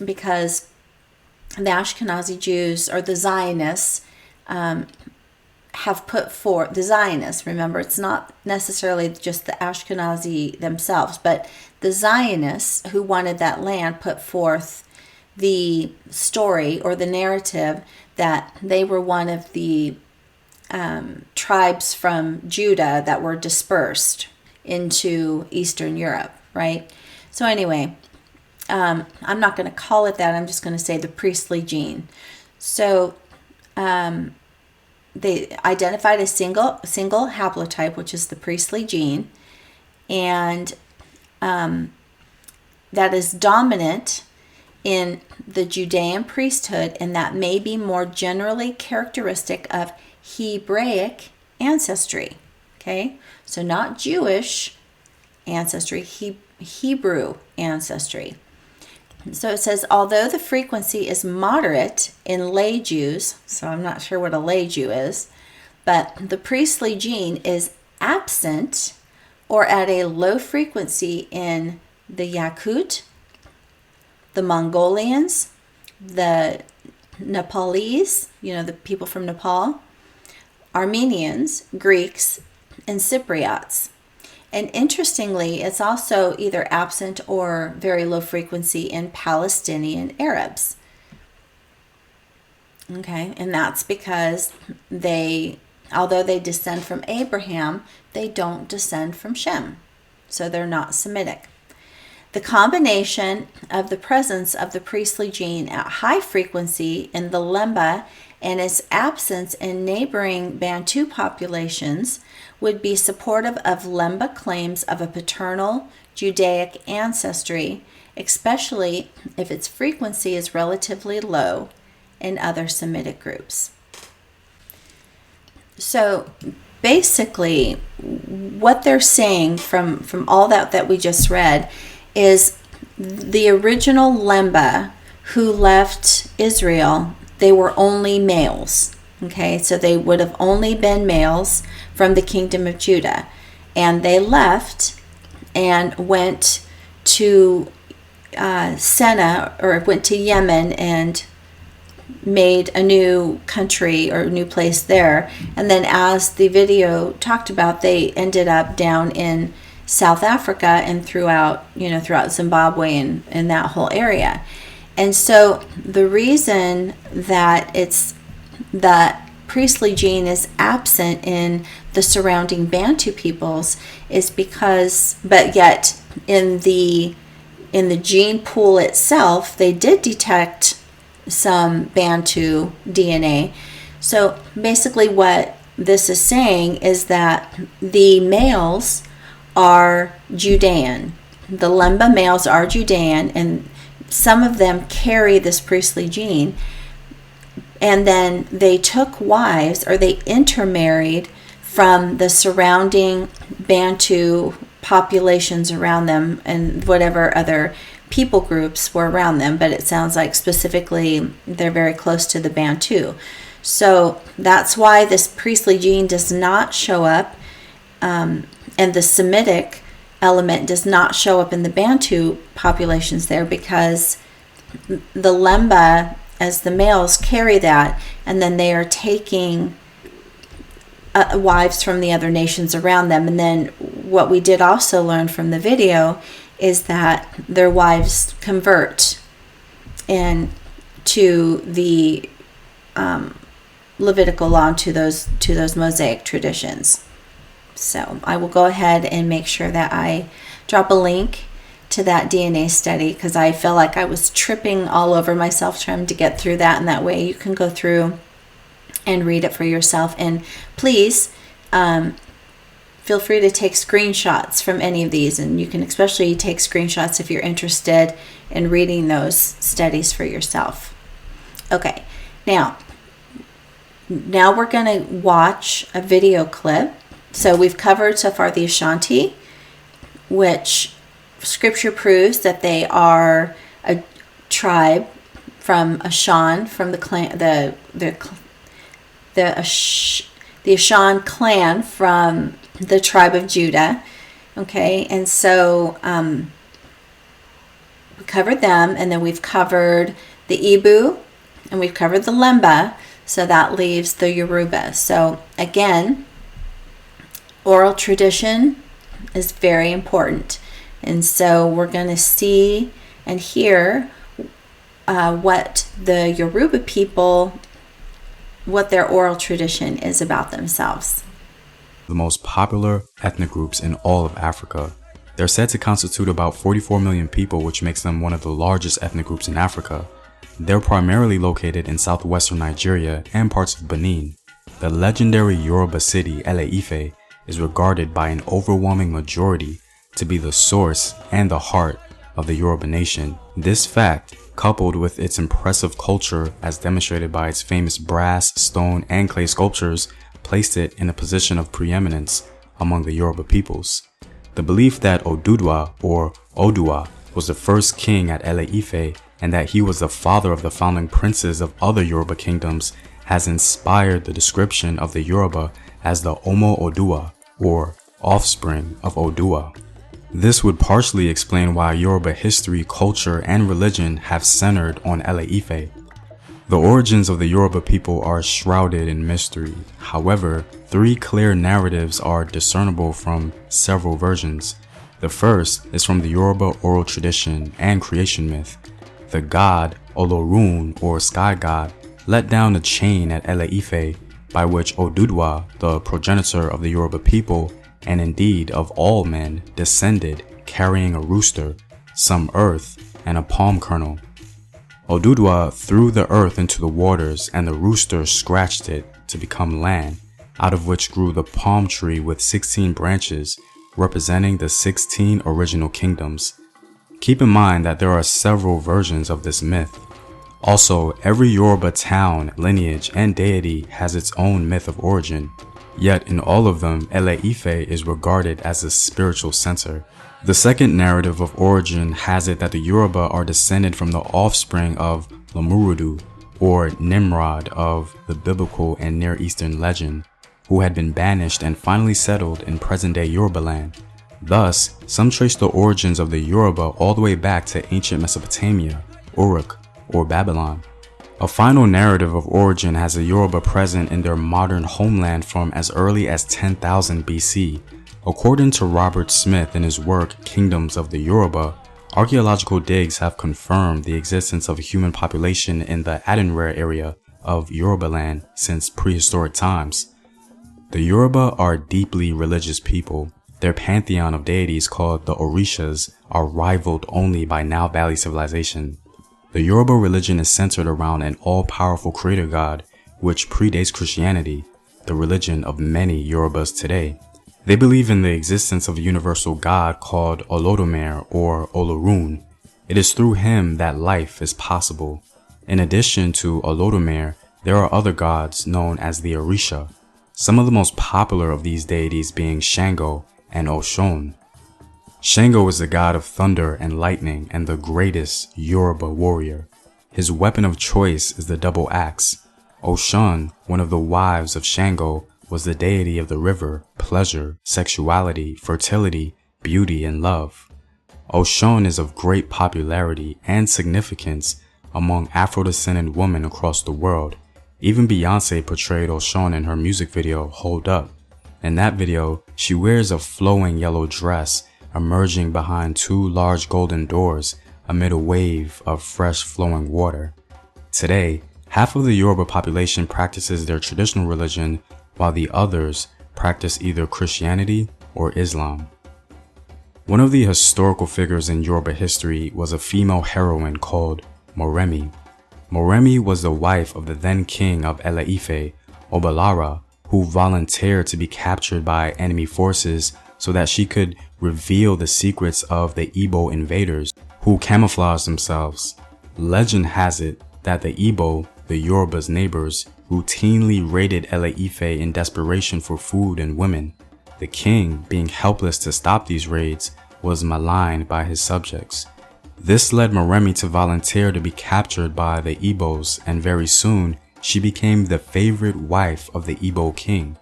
because the Ashkenazi Jews, or the Zionists, have put forth, the Zionists, remember, it's not necessarily just the Ashkenazi themselves, but the Zionists who wanted that land put forth the story or the narrative that they were one of the tribes from Judah that were dispersed into Eastern Europe, right? So anyway, I'm not going to call it that. I'm just going to say the priestly gene. So they identified a single haplotype, which is the priestly gene, and that is dominant in the Judean priesthood, and that may be more generally characteristic of Hebraic ancestry. Okay, so not Jewish ancestry, Hebrew ancestry. So it says, although the frequency is moderate in lay Jews, so I'm not sure what a lay Jew is, but the priestly gene is absent or at a low frequency in the Yakut, the Mongolians, the Nepalese, the people from Nepal, Armenians, Greeks, and Cypriots. And interestingly, it's also either absent or very low frequency in Palestinian Arabs. Okay, and that's because although they descend from Abraham, they don't descend from Shem. So they're not Semitic. The combination of the presence of the priestly gene at high frequency in the Lemba and its absence in neighboring Bantu populations would be supportive of Lemba claims of a paternal Judaic ancestry, especially if its frequency is relatively low in other Semitic groups. So basically, what they're saying from all that we just read is the original Lemba who left Israel, they were only males. Okay, so they would have only been males from the kingdom of Judah. And they left and went to Senna, or went to Yemen, and made a new country or a new place there. And then, as the video talked about, they ended up down in South Africa and throughout Zimbabwe and that whole area. And so the reason that that priestly gene is absent in the surrounding Bantu peoples is because, but yet in the gene pool itself, they did detect some Bantu DNA. So basically what this is saying is that the males are Judean. The Lemba males are Judean, and some of them carry this priestly gene. And then they took wives, or they intermarried from the surrounding Bantu populations around them and whatever other people groups were around them. But it sounds like specifically they're very close to the Bantu. So that's why this priestly gene does not show up, and the Semitic element does not show up in the Bantu populations there, because the Lemba, as the males, carry that, and then they are taking wives from the other nations around them. And then what we did also learn from the video is that their wives convert and to the Levitical law, and to those Mosaic traditions. So I will go ahead and make sure that I drop a link to that DNA study, because I feel like I was tripping all over myself trying to get through that, and that way you can go through and read it for yourself. And please feel free to take screenshots from any of these, and you can especially take screenshots if you're interested in reading those studies for yourself. Okay, now we're going to watch a video clip. So we've covered so far the Ashanti, which scripture proves that they are a tribe from Ashan, from the clan, the Ashan clan from the tribe of Judah. Okay, and so we covered them, and then we've covered the Igbo, and we've covered the Lemba, so that leaves the Yoruba. So again, oral tradition is very important, and so we're going to see and hear what the Yoruba people, what their oral tradition is about themselves. The most popular ethnic groups in all of Africa. They're said to constitute about 44 million people, which makes them one of the largest ethnic groups in Africa. They're primarily located in southwestern Nigeria and parts of Benin. The legendary Yoruba city, Ele-Ife, is regarded by an overwhelming majority to be the source and the heart of the Yoruba nation. This fact, coupled with its impressive culture as demonstrated by its famous brass, stone, and clay sculptures, placed it in a position of preeminence among the Yoruba peoples. The belief that Oduduwa or Odua was the first king at Ele-Ife, and that he was the father of the founding princes of other Yoruba kingdoms, has inspired the description of the Yoruba as the Omo Odua, or offspring of Odua. This would partially explain why Yoruba history, culture, and religion have centered on Ele-Ife. The origins of the Yoruba people are shrouded in mystery. However, 3 clear narratives are discernible from several versions. The first is from the Yoruba oral tradition and creation myth. The god Olorun, or sky god, let down a chain at Ele-Ife by which Oduduwa, the progenitor of the Yoruba people, and indeed of all men, descended, carrying a rooster, some earth, and a palm kernel. Oduduwa threw the earth into the waters, and the rooster scratched it to become land, out of which grew the palm tree with 16 branches, representing the 16 original kingdoms. Keep in mind that there are several versions of this myth. Also, every Yoruba town, lineage, and deity has its own myth of origin. Yet in all of them, Ele-Ife is regarded as the spiritual center. The second narrative of origin has it that the Yoruba are descended from the offspring of Lamurudu, or Nimrod of the biblical and Near Eastern legend, who had been banished and finally settled in present-day Yoruba land. Thus, some trace the origins of the Yoruba all the way back to ancient Mesopotamia, Uruk, or Babylon. A final narrative of origin has the Yoruba present in their modern homeland from as early as 10,000 BC. According to Robert Smith in his work Kingdoms of the Yoruba, archaeological digs have confirmed the existence of a human population in the Adenware area of Yoruba land since prehistoric times. The Yoruba are deeply religious people. Their pantheon of deities called the Orishas are rivaled only by Nile Valley civilization. The Yoruba religion is centered around an all-powerful creator god, which predates Christianity, the religion of many Yorubas today. They believe in the existence of a universal god called Olodumare or Olorun. It is through him that life is possible. In addition to Olodumare, there are other gods known as the Orisha, some of the most popular of these deities being Shango and Oshun. Shango is the god of thunder and lightning and the greatest Yoruba warrior. His weapon of choice is the double axe. Oshun, one of the wives of Shango, was the deity of the river, pleasure, sexuality, fertility, beauty, and love. Oshun is of great popularity and significance among Afro-descendant women across the world. Even Beyonce portrayed Oshun in her music video, Hold Up. In that video, she wears a flowing yellow dress, emerging behind two large golden doors amid a wave of fresh flowing water. Today, half of the Yoruba population practices their traditional religion, while the others practice either Christianity or Islam. One of the historical figures in Yoruba history was a female heroine called Moremi. Moremi was the wife of the then king of Ele-Ife, Obalara, who volunteered to be captured by enemy forces so that she could reveal the secrets of the Igbo invaders who camouflaged themselves. Legend has it that the Igbo, the Yoruba's neighbors, routinely raided Ele-Ife in desperation for food and women. The king, being helpless to stop these raids, was maligned by his subjects. This led Moremi to volunteer to be captured by the Igbos, and very soon she became the favorite wife of the Igbo king.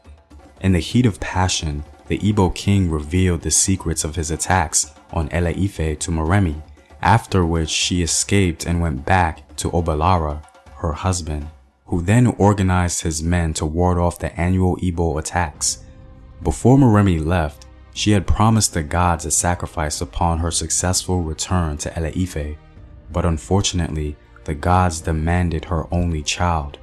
In the heat of passion, the Igbo king revealed the secrets of his attacks on Ele-Ife to Moremi, after which she escaped and went back to Obalara, her husband, who then organized his men to ward off the annual Igbo attacks. Before Moremi left, she had promised the gods a sacrifice upon her successful return to Ele-Ife, but unfortunately, the gods demanded her only child.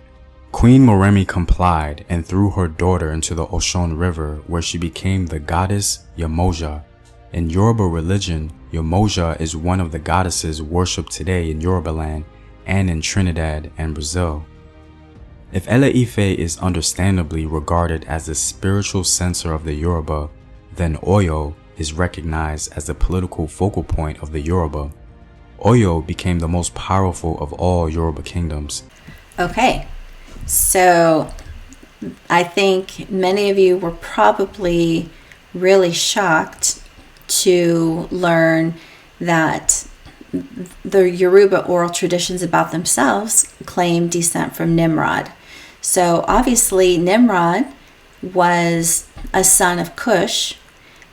Queen Moremi complied and threw her daughter into the Oshun River, where she became the goddess Yamoja. In Yoruba religion, Yamoja is one of the goddesses worshipped today in Yorubaland and in Trinidad and Brazil. If Ele-Ife is understandably regarded as the spiritual center of the Yoruba, then Oyo is recognized as the political focal point of the Yoruba. Oyo became the most powerful of all Yoruba kingdoms. Okay, so I think many of you were probably really shocked to learn that the Yoruba oral traditions about themselves claim descent from Nimrod. So obviously Nimrod was a son of Cush,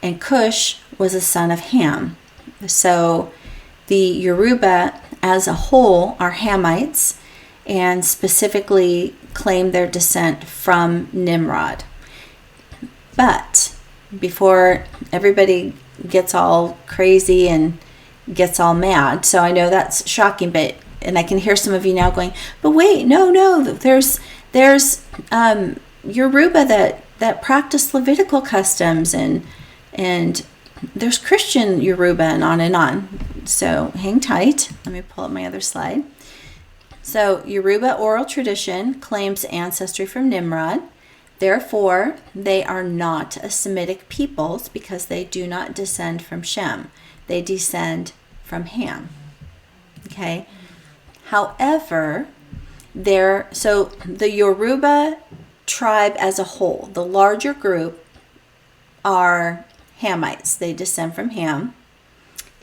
and Cush was a son of Ham. So the Yoruba as a whole are Hamites and specifically claim their descent from Nimrod. But before everybody gets all crazy and gets all mad, so I know that's shocking, but and I can hear some of you now going, but wait, no, there's Yoruba that practice Levitical customs and there's Christian Yoruba and on. So hang tight. Let me pull up my other slide. So Yoruba oral tradition claims ancestry from Nimrod. Therefore, they are not a Semitic peoples because they do not descend from Shem. They descend from Ham. Okay. However, so the Yoruba tribe as a whole, the larger group, are Hamites. They descend from Ham.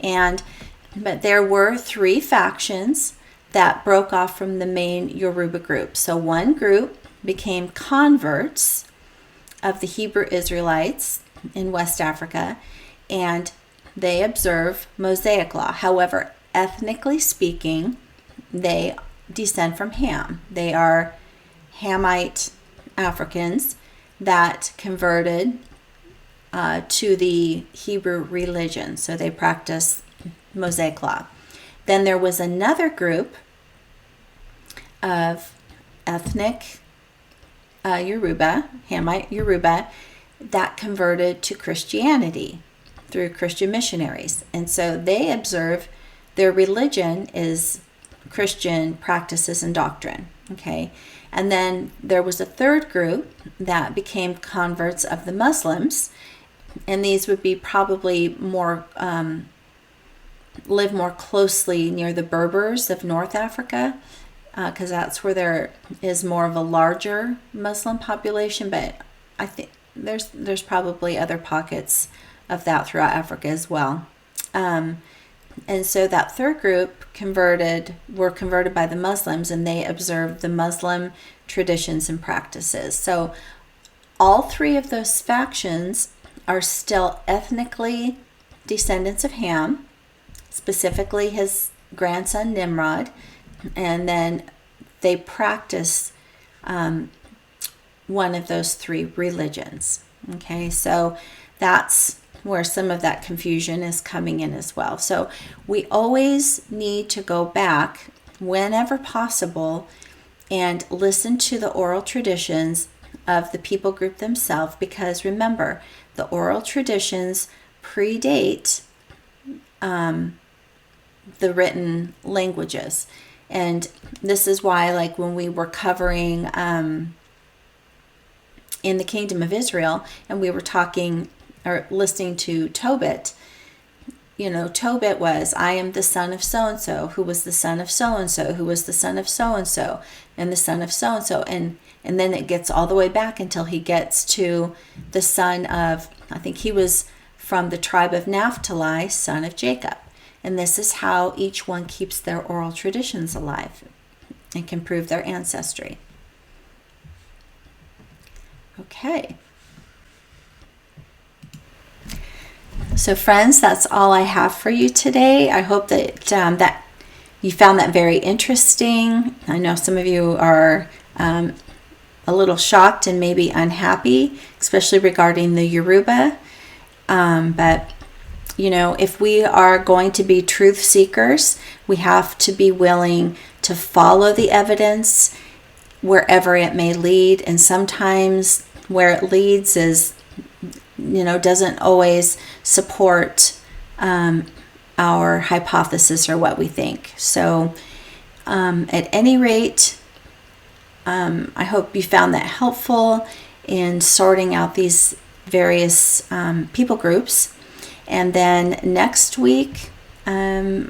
But there were three factions that broke off from the main Yoruba group. So one group became converts of the Hebrew Israelites in West Africa, and they observe Mosaic law. However, ethnically speaking, they descend from Ham. They are Hamite Africans that converted to the Hebrew religion. So they practice Mosaic law. Then there was another group of ethnic Yoruba, Hamite Yoruba, that converted to Christianity through Christian missionaries. And so they observe their religion is Christian practices and doctrine. Okay. And then there was a third group that became converts of the Muslims. And these would be probably more, live more closely near the Berbers of North Africa, because that's where there is more of a larger Muslim population. But I think there's probably other pockets of that throughout Africa as well. And so that third group were converted by the Muslims, and they observed the Muslim traditions and practices. So all three of those factions are still ethnically descendants of Ham, specifically his grandson Nimrod, and then they practice one of those three religions. Okay, so that's where some of that confusion is coming in as well. So we always need to go back whenever possible and listen to the oral traditions of the people group themselves, because remember, the oral traditions predate the written languages. And this is why, like when we were covering in the Kingdom of Israel, and we were talking or listening to Tobit, Tobit was, I am the son of so-and-so, who was the son of so-and-so, who was the son of so-and-so, and the son of so-and-so. And then it gets all the way back until he gets to the son of, I think he was from the tribe of Naphtali, son of Jacob. And this is how each one keeps their oral traditions alive and can prove their ancestry. Okay. So friends, that's all I have for you today. I hope that that you found that very interesting. I know some of you are a little shocked and maybe unhappy, especially regarding the Yoruba. But if we are going to be truth seekers, we have to be willing to follow the evidence wherever it may lead. And sometimes where it leads is, doesn't always support our hypothesis or what we think. So at any rate, I hope you found that helpful in sorting out these various people groups. And then next week, I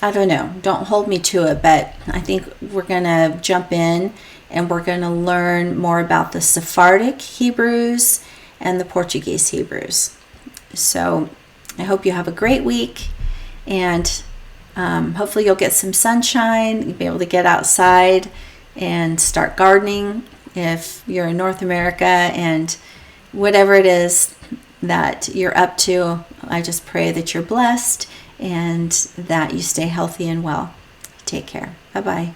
don't know, don't hold me to it, but I think we're going to jump in and we're going to learn more about the Sephardic Hebrews and the Portuguese Hebrews. So I hope you have a great week, and hopefully you'll get some sunshine, you'll be able to get outside and start gardening if you're in North America, and whatever it is that you're up to, I just pray that you're blessed and that you stay healthy and well. Take care. Bye-bye.